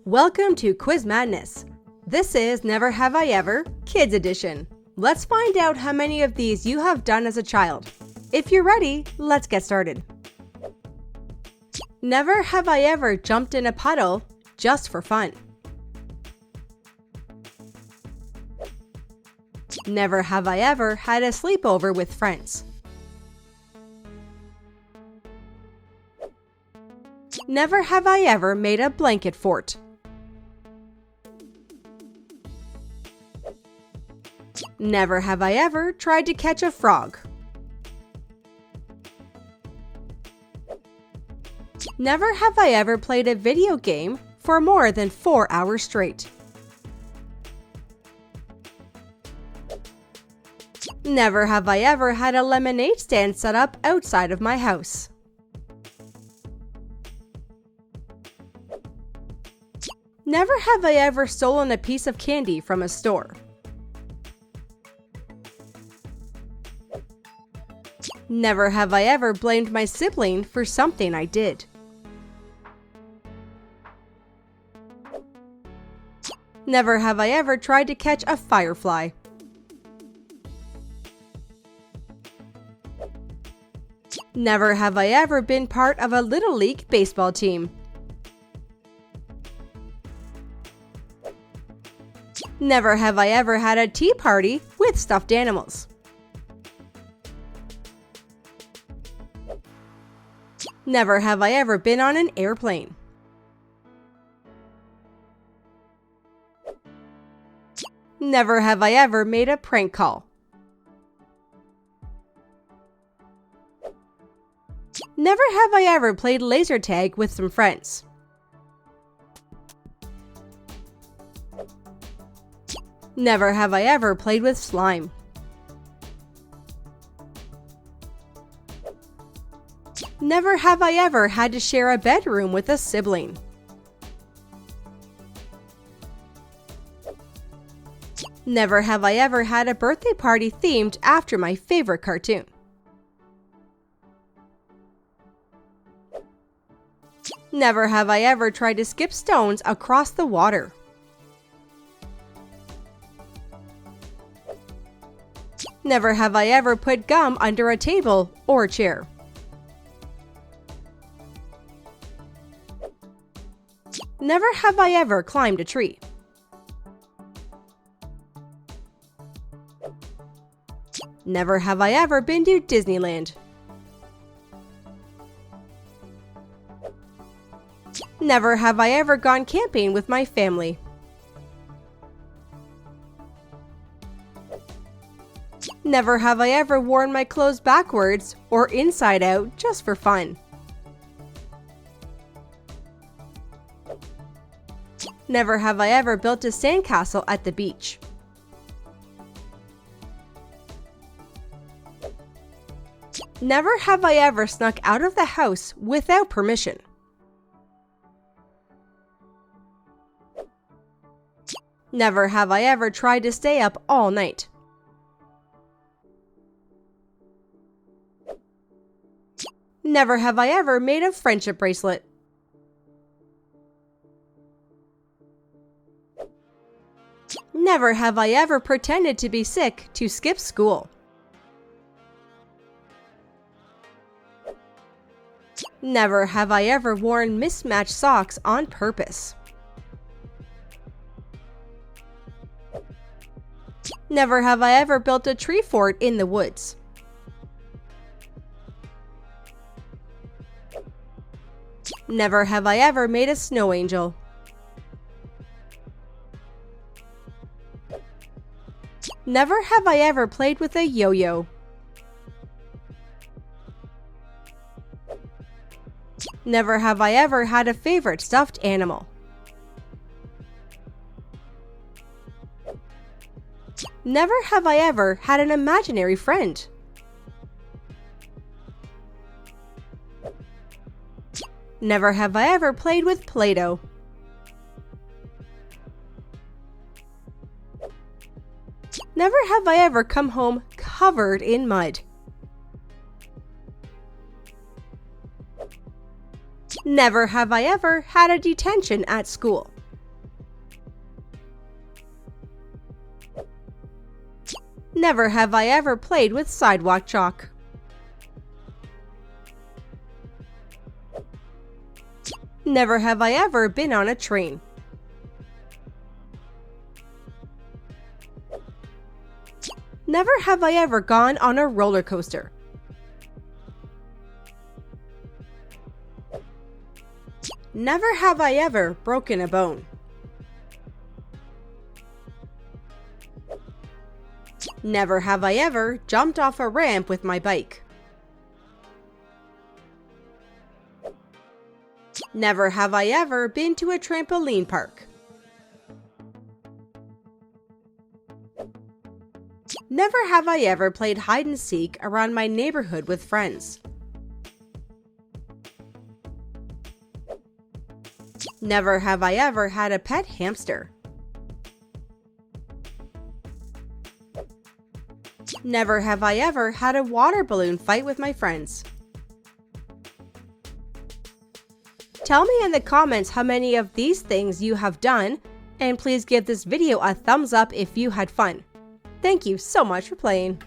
Welcome to Quiz Madness. This is Never Have I Ever, Kids Edition. Let's find out how many of these you have done as a child. If you're ready, let's get started. Never have I ever jumped in a puddle just for fun. Never have I ever had a sleepover with friends. Never have I ever made a blanket fort. Never have I ever tried to catch a frog. Never have I ever played a video game for more than 4 hours straight. Never have I ever had a lemonade stand set up outside of my house. Never have I ever stolen a piece of candy from a store. Never have I ever blamed my sibling for something I did. Never have I ever tried to catch a firefly. Never have I ever been part of a Little League baseball team. Never have I ever had a tea party with stuffed animals. Never have I ever been on an airplane. Never have I ever made a prank call. Never have I ever played laser tag with some friends. Never have I ever played with slime. Never have I ever had to share a bedroom with a sibling. Never have I ever had a birthday party themed after my favorite cartoon. Never have I ever tried to skip stones across the water. Never have I ever put gum under a table or chair. Never have I ever climbed a tree. Never have I ever been to Disneyland. Never have I ever gone camping with my family. Never have I ever worn my clothes backwards or inside out just for fun. Never have I ever built a sandcastle at the beach. Never have I ever snuck out of the house without permission. Never have I ever tried to stay up all night. Never have I ever made a friendship bracelet. Never have I ever pretended to be sick to skip school. Never have I ever worn mismatched socks on purpose. Never have I ever built a tree fort in the woods. Never have I ever made a snow angel. Never have I ever played with a yo-yo. Never have I ever had a favorite stuffed animal. Never have I ever had an imaginary friend. Never have I ever played with Play-Doh. Never have I ever come home covered in mud. Never have I ever had a detention at school. Never have I ever played with sidewalk chalk. Never have I ever been on a train. Never have I ever gone on a roller coaster. Never have I ever broken a bone. Never have I ever jumped off a ramp with my bike. Never have I ever been to a trampoline park. Never have I ever played hide and seek around my neighborhood with friends. Never have I ever had a pet hamster. Never have I ever had a water balloon fight with my friends. Tell me in the comments how many of these things you have done, and please give this video a thumbs up if you had fun. Thank you so much for playing.